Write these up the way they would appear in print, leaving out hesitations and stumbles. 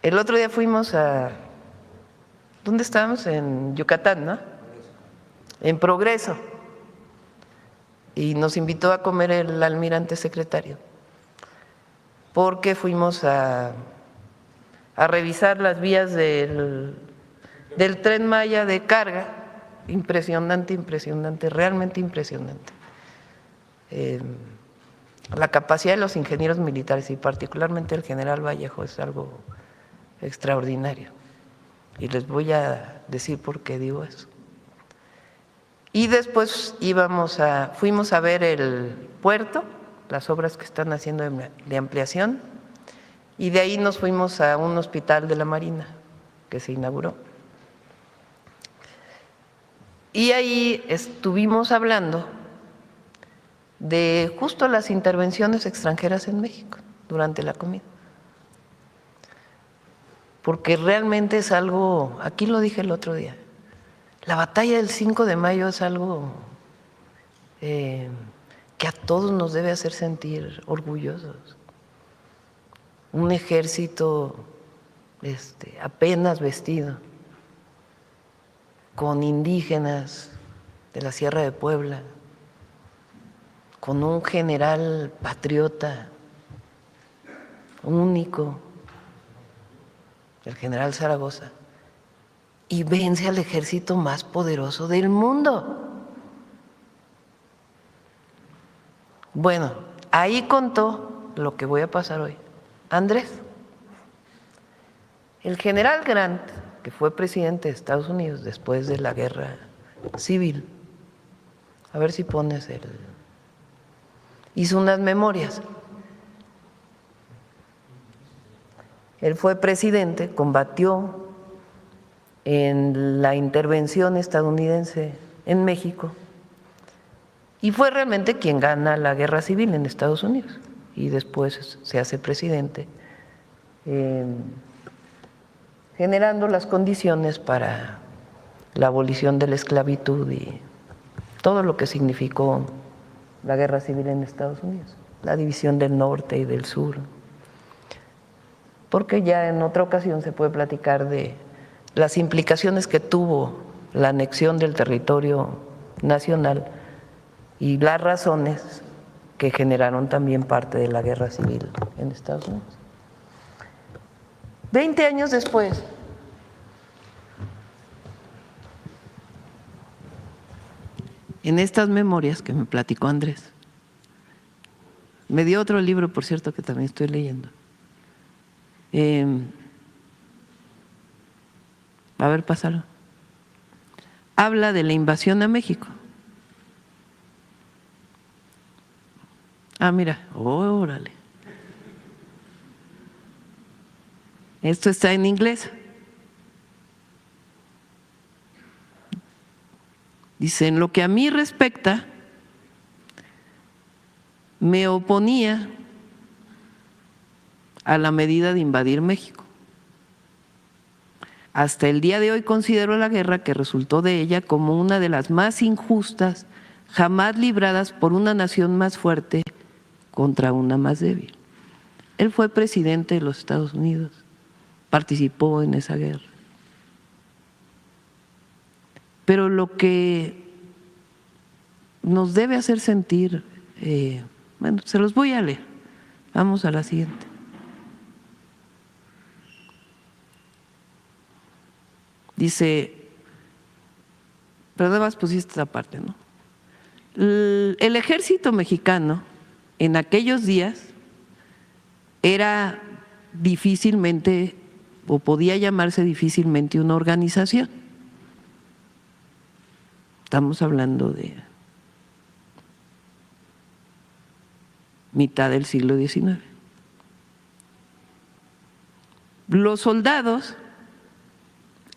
El otro día fuimos a… ¿Dónde estábamos? En Yucatán, ¿no? En Progreso. Y nos invitó a comer el almirante secretario, porque fuimos a revisar las vías del Tren Maya de carga. Impresionante, impresionante, realmente impresionante. La capacidad de los ingenieros militares y particularmente el general Vallejo es algo extraordinario. Y les voy a decir por qué digo eso. Y después fuimos a ver el puerto, las obras que están haciendo de ampliación, y de ahí nos fuimos a un hospital de la Marina que se inauguró. Y ahí estuvimos hablando de justo las intervenciones extranjeras en México durante la comida. Porque realmente es algo, aquí lo dije el otro día, la batalla del 5 de mayo es algo que a todos nos debe hacer sentir orgullosos. Un ejército apenas vestido, con indígenas de la Sierra de Puebla, con un general patriota único, el general Zaragoza, y vence al ejército más poderoso del mundo. Bueno, ahí contó lo que voy a pasar hoy Andrés. El general Grant, que fue presidente de Estados Unidos después de la guerra civil, a ver si pones hizo unas memorias. Él fue presidente, combatió en la intervención estadounidense en México y fue realmente quien gana la guerra civil en Estados Unidos y después se hace presidente, generando las condiciones para la abolición de la esclavitud y todo lo que significó la guerra civil en Estados Unidos, la división del norte y del sur. Porque ya en otra ocasión se puede platicar de las implicaciones que tuvo la anexión del territorio nacional y las razones que generaron también parte de la guerra civil en Estados Unidos. 20 años después, en estas memorias que me platicó Andrés, me dio otro libro, por cierto, que también estoy leyendo. A ver, pásalo. Habla de la invasión a México. Ah, mira, órale. Esto está en inglés. Dice, en lo que a mí respecta, me oponía a la medida de invadir México. Hasta el día de hoy considero la guerra que resultó de ella como una de las más injustas jamás libradas por una nación más fuerte contra una más débil. Él fue presidente de los Estados Unidos, participó en esa guerra. Pero lo que nos debe hacer sentir, bueno, se los voy a leer. Vamos a la siguiente. Dice, pero además pusiste esta parte, ¿no? El ejército mexicano en aquellos días era difícilmente, o podía llamarse difícilmente, una organización. Estamos hablando de mitad del siglo XIX. Los soldados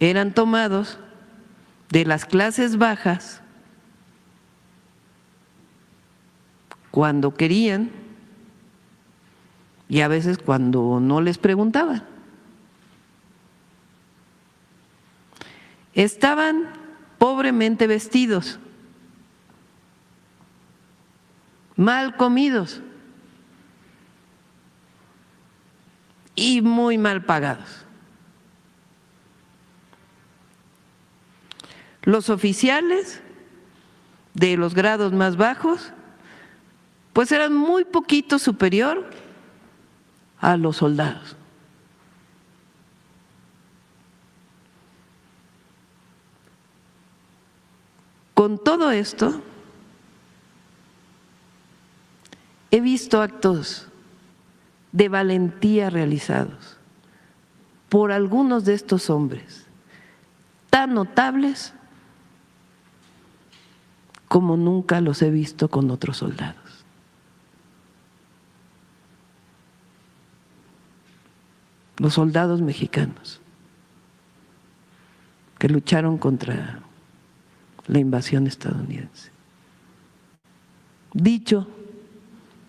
eran tomados de las clases bajas cuando querían y a veces cuando no les preguntaban. Estaban pobremente vestidos, mal comidos y muy mal pagados. Los oficiales de los grados más bajos, pues eran muy poquito superior a los soldados. Con todo esto, he visto actos de valentía realizados por algunos de estos hombres, tan notables como nunca los he visto con otros soldados. Los soldados mexicanos que lucharon contra la invasión estadounidense, dicho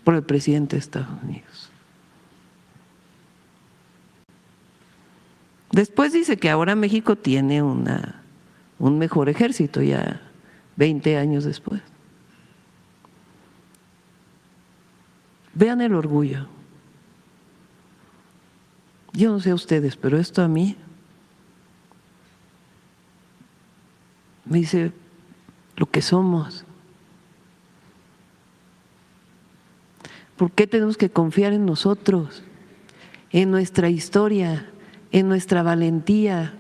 por el presidente de Estados Unidos. Después dice que ahora México tiene un mejor ejército, ya 20 años después. Vean el orgullo. Yo no sé a ustedes, pero esto a mí me dice lo que somos. ¿Por qué tenemos que confiar en nosotros, en nuestra historia, en nuestra valentía?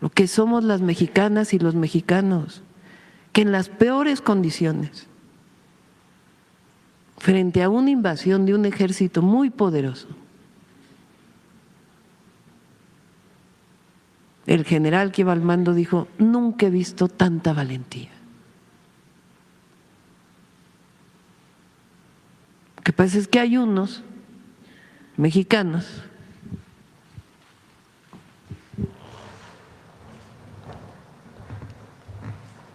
Lo que somos las mexicanas y los mexicanos, que en las peores condiciones, frente a una invasión de un ejército muy poderoso, el general que iba al mando dijo: nunca he visto tanta valentía. Lo que pasa es que hay unos mexicanos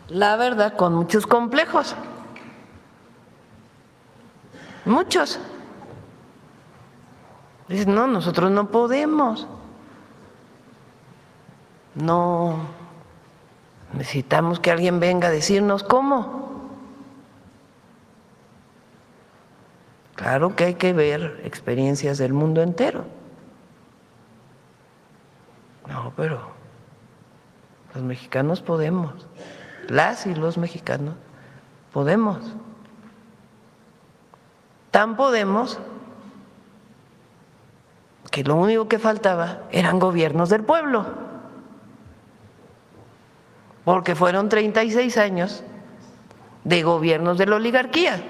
la verdad con muchos complejos, muchos. Dicen: no, nosotros no podemos, no necesitamos que alguien venga a decirnos cómo. Claro que hay que ver experiencias del mundo entero. No, pero los mexicanos podemos, las y los mexicanos podemos. Tan podemos que lo único que faltaba eran gobiernos del pueblo, porque fueron 36 años de gobiernos de la oligarquía,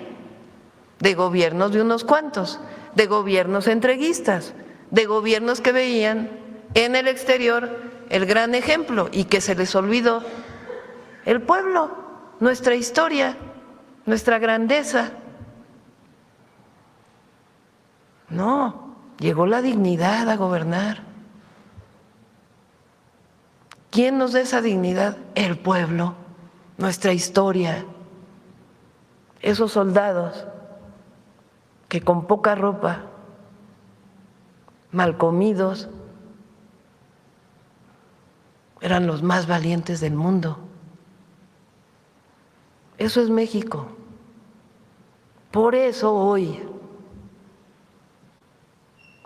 de gobiernos de unos cuantos, de gobiernos entreguistas, de gobiernos que veían en el exterior el gran ejemplo y que se les olvidó el pueblo, nuestra historia, nuestra grandeza. No, llegó la dignidad a gobernar. ¿Quién nos da esa dignidad? El pueblo, nuestra historia, esos soldados que con poca ropa, mal comidos, eran los más valientes del mundo. Eso es México. Por eso hoy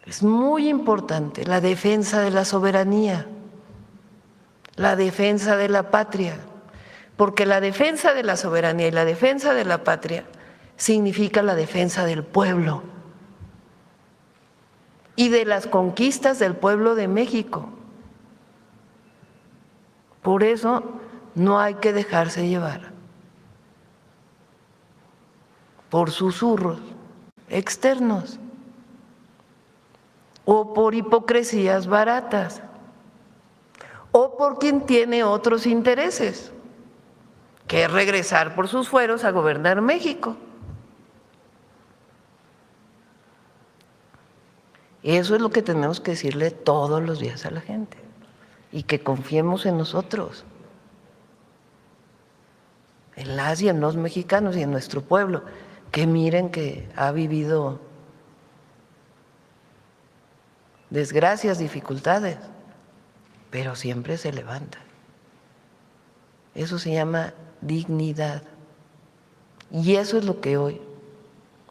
es muy importante la defensa de la soberanía, la defensa de la patria, porque la defensa de la soberanía y la defensa de la patria significa la defensa del pueblo y de las conquistas del pueblo de México. Por eso no hay que dejarse llevar por susurros externos o por hipocresías baratas o por quien tiene otros intereses, que es regresar por sus fueros a gobernar México. Eso es lo que tenemos que decirle todos los días a la gente, y que confiemos en nosotros, en las y en los mexicanos y en nuestro pueblo, que miren que ha vivido desgracias, dificultades, pero siempre se levanta. Eso se llama dignidad, y eso es lo que hoy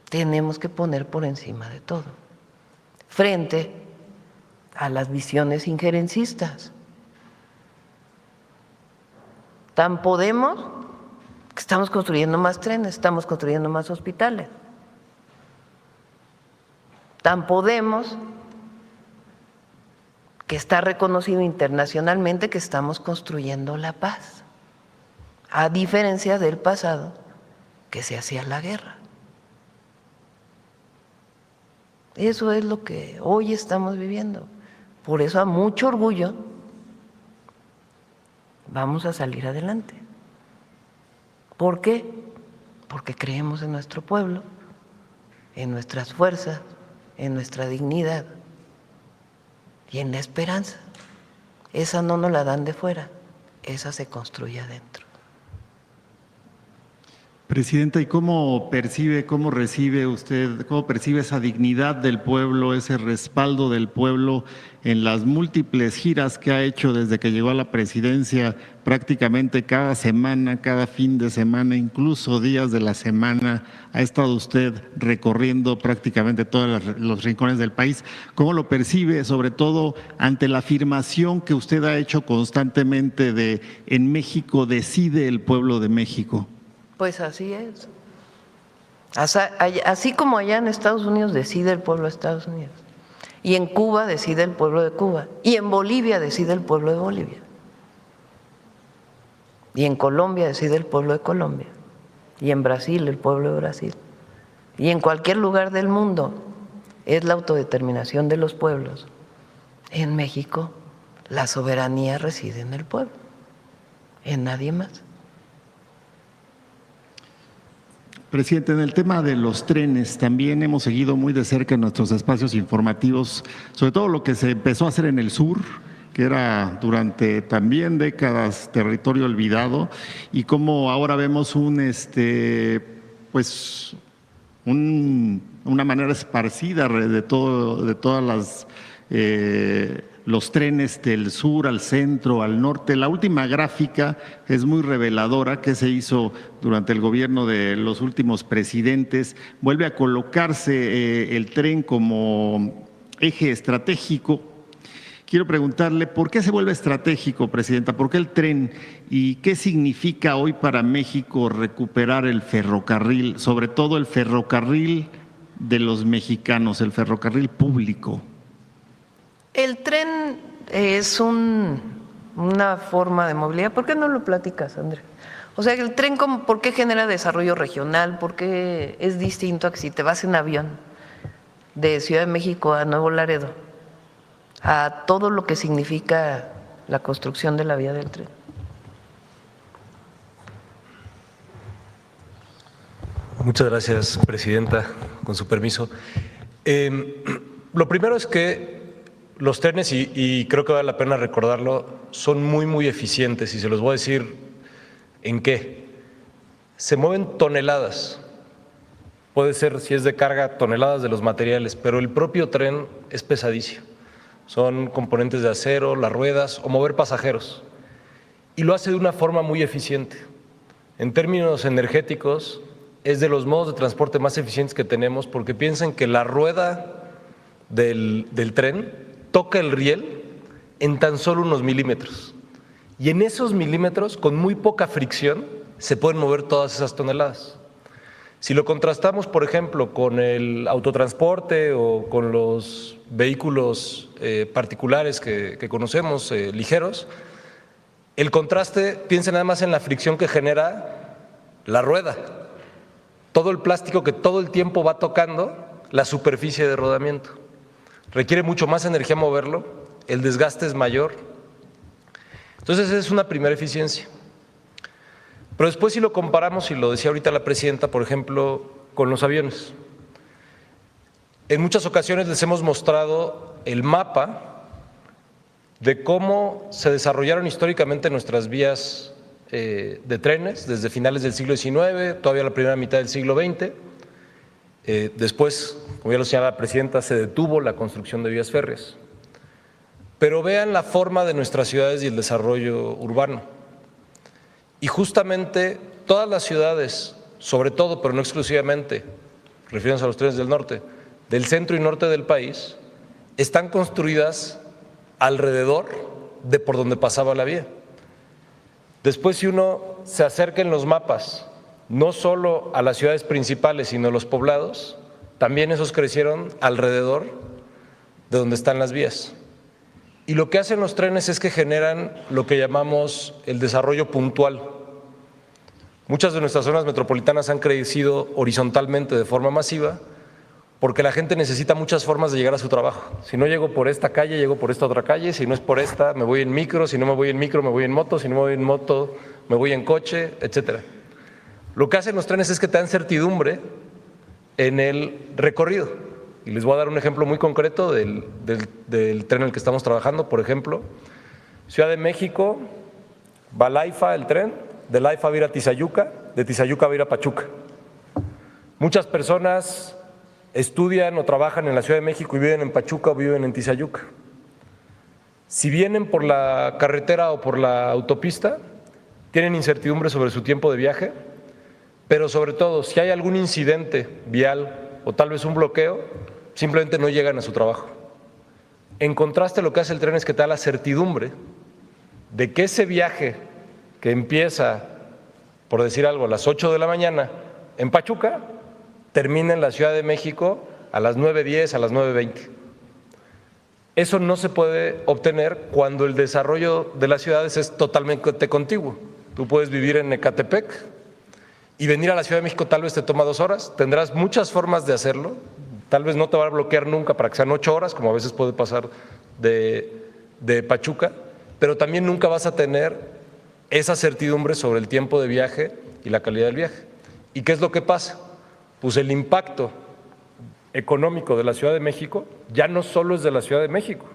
tenemos que poner por encima de todo, frente a las visiones injerencistas. Tan podemos que estamos construyendo más trenes, estamos construyendo más hospitales. Tan podemos que está reconocido internacionalmente que estamos construyendo la paz, a diferencia del pasado que se hacía la guerra. Eso es lo que hoy estamos viviendo. Por eso, a mucho orgullo, vamos a salir adelante. ¿Por qué? Porque creemos en nuestro pueblo, en nuestras fuerzas, en nuestra dignidad y en la esperanza. Esa no nos la dan de fuera, esa se construye adentro. Presidenta, ¿y cómo percibe, cómo recibe usted, cómo percibe esa dignidad del pueblo, ese respaldo del pueblo en las múltiples giras que ha hecho desde que llegó a la presidencia, prácticamente cada semana, cada fin de semana, incluso días de la semana, ha estado usted recorriendo prácticamente todos los rincones del país? ¿Cómo lo percibe, sobre todo ante la afirmación que usted ha hecho constantemente de en México decide el pueblo de México? Pues así es. Así como allá en Estados Unidos decide el pueblo de Estados Unidos, y en Cuba decide el pueblo de Cuba, y en Bolivia decide el pueblo de Bolivia, y en Colombia decide el pueblo de Colombia, y en Brasil el pueblo de Brasil, y en cualquier lugar del mundo es la autodeterminación de los pueblos. En México la soberanía reside en el pueblo, en nadie más. Presidente, en el tema de los trenes también hemos seguido muy de cerca en nuestros espacios informativos, sobre todo lo que se empezó a hacer en el sur, que era durante también décadas territorio olvidado, y cómo ahora vemos una manera esparcida de todas las los trenes del sur al centro, al norte. La última gráfica es muy reveladora, que se hizo durante el gobierno de los últimos presidentes. Vuelve a colocarse el tren como eje estratégico. Quiero preguntarle, ¿por qué se vuelve estratégico, Presidenta? ¿Por qué el tren? ¿Y qué significa hoy para México recuperar el ferrocarril, sobre todo el ferrocarril de los mexicanos, el ferrocarril público? El tren es una forma de movilidad. ¿Por qué no lo platicas, Andrés? O sea, el tren, ¿por qué genera desarrollo regional? ¿Por qué es distinto a que si te vas en avión de Ciudad de México a Nuevo Laredo, a todo lo que significa la construcción de la vía del tren? Muchas gracias, Presidenta. Con su permiso. Lo primero es que los trenes, y creo que vale la pena recordarlo, son muy eficientes, y se los voy a decir en qué. Se mueven toneladas, puede ser, si es de carga, toneladas de los materiales, pero el propio tren es pesadísimo. Son componentes de acero, las ruedas o mover pasajeros, y lo hace de una forma muy eficiente. En términos energéticos, es de los modos de transporte más eficientes que tenemos, porque piensen que la rueda del tren toca el riel en tan solo unos milímetros, y en esos milímetros, con muy poca fricción, se pueden mover todas esas toneladas. Si lo contrastamos, por ejemplo, con el autotransporte o con los vehículos particulares que conocemos, ligeros, el contraste, piensen nada más en la fricción que genera la rueda, todo el plástico que todo el tiempo va tocando la superficie de rodamiento. Requiere mucho más energía moverlo, el desgaste es mayor. Entonces, esa es una primera eficiencia. Pero después, si lo comparamos, y lo decía ahorita la Presidenta, por ejemplo, con los aviones. En muchas ocasiones les hemos mostrado el mapa de cómo se desarrollaron históricamente nuestras vías de trenes desde finales del siglo XIX, todavía la primera mitad del siglo XX. Después, como ya lo señalaba la Presidenta, se detuvo la construcción de vías férreas. Pero vean la forma de nuestras ciudades y el desarrollo urbano. Y justamente todas las ciudades, sobre todo, pero no exclusivamente, refiriéndose a los trenes del norte, del centro y norte del país, están construidas alrededor de por donde pasaba la vía. Después, si uno se acerca en los mapas, no solo a las ciudades principales, sino a los poblados, también esos crecieron alrededor de donde están las vías. Y lo que hacen los trenes es que generan lo que llamamos el desarrollo puntual. Muchas de nuestras zonas metropolitanas han crecido horizontalmente de forma masiva porque la gente necesita muchas formas de llegar a su trabajo. Si no llego por esta calle, llego por esta otra calle, si no es por esta, me voy en micro, si no me voy en micro, me voy en moto, si no me voy en moto, me voy en coche, etcétera. Lo que hacen los trenes es que te dan certidumbre en el recorrido. Y les voy a dar un ejemplo muy concreto del tren en el que estamos trabajando. Por ejemplo, Ciudad de México, va a Laifa el tren, de Laifa va a ir a Tizayuca, de Tizayuca va a ir a Pachuca. Muchas personas estudian o trabajan en la Ciudad de México y viven en Pachuca o viven en Tizayuca. Si vienen por la carretera o por la autopista, tienen incertidumbre sobre su tiempo de viaje, pero sobre todo, si hay algún incidente vial o tal vez un bloqueo, simplemente no llegan a su trabajo. En contraste, lo que hace el tren es que te da la certidumbre de que ese viaje que empieza, por decir algo, a las 8 de la mañana en Pachuca, termina en la Ciudad de México a las 9:10, a las 9:20. Eso no se puede obtener cuando el desarrollo de las ciudades es totalmente contiguo. Tú puedes vivir en Ecatepec y venir a la Ciudad de México tal vez te toma 2 horas, tendrás muchas formas de hacerlo, tal vez no te va a bloquear nunca para que sean 8 horas, como a veces puede pasar de Pachuca, pero también nunca vas a tener esa certidumbre sobre el tiempo de viaje y la calidad del viaje. ¿Y qué es lo que pasa? Pues el impacto económico de la Ciudad de México ya no solo es de la Ciudad de México,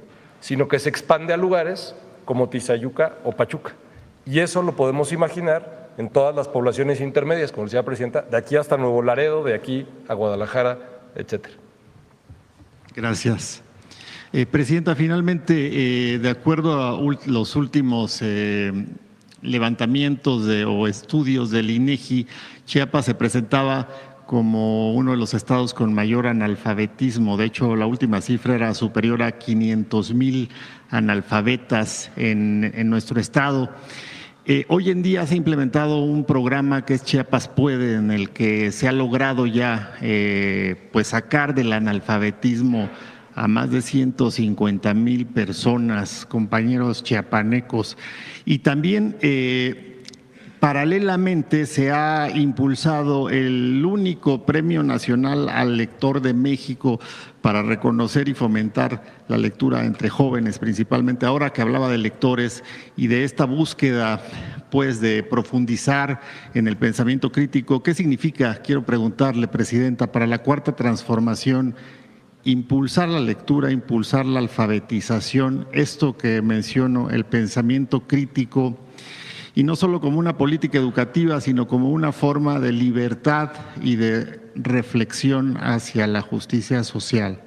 sino que se expande a lugares como Tizayuca o Pachuca. Y eso lo podemos imaginar en todas las poblaciones intermedias, como decía la presidenta, de aquí hasta Nuevo Laredo, de aquí a Guadalajara, etcétera. Gracias. Presidenta, finalmente, de acuerdo a los últimos levantamientos o estudios del INEGI, Chiapas se presentaba como uno de los estados con mayor analfabetismo. De hecho, la última cifra era superior a 500,000 analfabetas en nuestro estado. Hoy en día se ha implementado un programa que es Chiapas Puede, en el que se ha logrado ya pues sacar del analfabetismo a más de 150,000 personas, compañeros chiapanecos. Y también paralelamente se ha impulsado el único Premio Nacional al Lector de México para reconocer y fomentar la lectura entre jóvenes, principalmente ahora que hablaba de lectores y de esta búsqueda pues de profundizar en el pensamiento crítico. ¿Qué significa, quiero preguntarle, Presidenta, para la Cuarta Transformación, impulsar la lectura, impulsar la alfabetización, esto que menciono, el pensamiento crítico, y no solo como una política educativa, sino como una forma de libertad y de reflexión hacia la justicia social?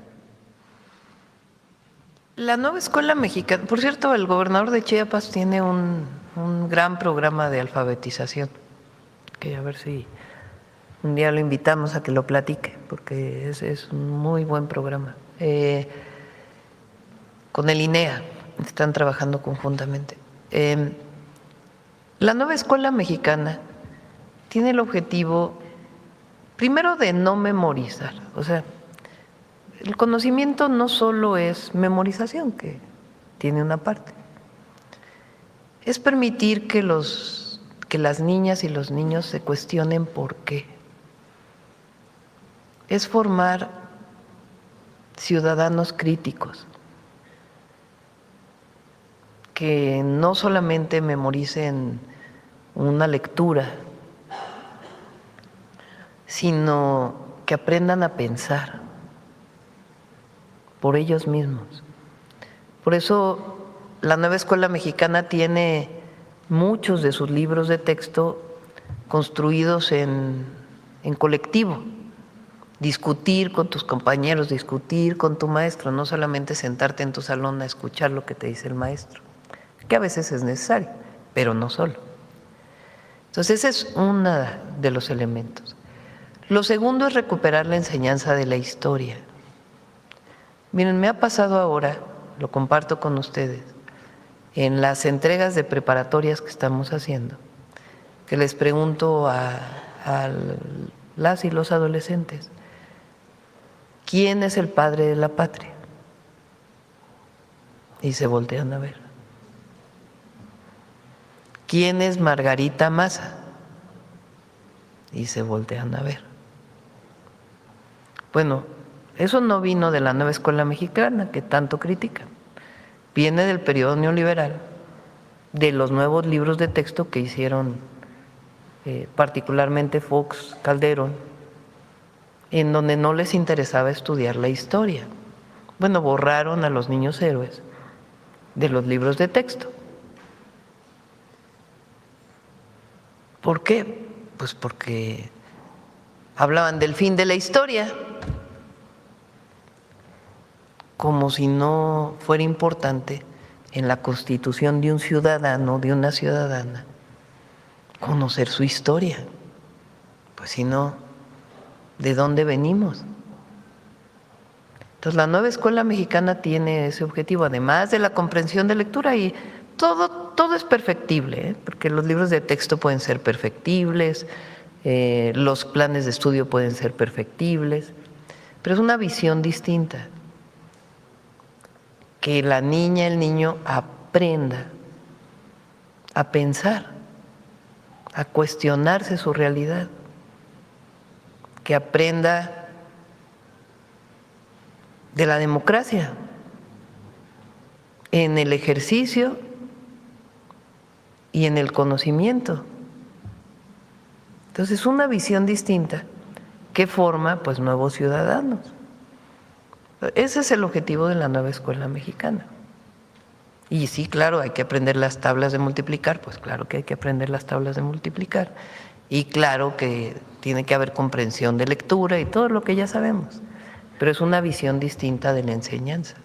La nueva escuela mexicana, por cierto, el gobernador de Chiapas tiene un gran programa de alfabetización, que a ver si un día lo invitamos a que lo platique, porque es un muy buen programa. Con el INEA están trabajando conjuntamente. La nueva escuela mexicana tiene el objetivo, primero, de no memorizar. O sea, el conocimiento no solo es memorización, que tiene una parte. Es permitir que las niñas y los niños se cuestionen por qué. Es formar ciudadanos críticos, que no solamente memoricen una lectura, sino que aprendan a pensar por ellos mismos. Por eso la nueva escuela mexicana tiene muchos de sus libros de texto construidos en colectivo. Discutir con tus compañeros, discutir con tu maestro, no solamente sentarte en tu salón a escuchar lo que te dice el maestro, que a veces es necesario, pero no solo. Entonces ese es uno de los elementos. Lo segundo es recuperar la enseñanza de la historia. Miren, me ha pasado ahora, lo comparto con ustedes, en las entregas de preparatorias que estamos haciendo, que les pregunto a las y los adolescentes, ¿quién es el padre de la patria? Y se voltean a ver. ¿Quién es Margarita Maza? Y se voltean a ver. Bueno, eso no vino de la nueva escuela mexicana que tanto critican. Viene del periodo neoliberal, de los nuevos libros de texto que hicieron particularmente Fox, Calderón, en donde no les interesaba estudiar la historia. Bueno, borraron a los niños héroes de los libros de texto. ¿Por qué? Pues porque hablaban del fin de la historia, como si no fuera importante en la constitución de un ciudadano, de una ciudadana, conocer su historia. Pues si no, ¿de dónde venimos? Entonces la nueva escuela mexicana tiene ese objetivo, además de la comprensión de lectura, y todo es perfectible, ¿eh? Porque los libros de texto pueden ser perfectibles, los planes de estudio pueden ser perfectibles, pero es una visión distinta. Que la niña, el niño aprenda a pensar, a cuestionarse su realidad, que aprenda de la democracia en el ejercicio y en el conocimiento. Entonces, es una visión distinta que forma pues nuevos ciudadanos. Ese es el objetivo de la nueva escuela mexicana. Y sí, claro, hay que aprender las tablas de multiplicar, pues claro que hay que aprender las tablas de multiplicar. Y claro que tiene que haber comprensión de lectura y todo lo que ya sabemos. Pero es una visión distinta de la enseñanza.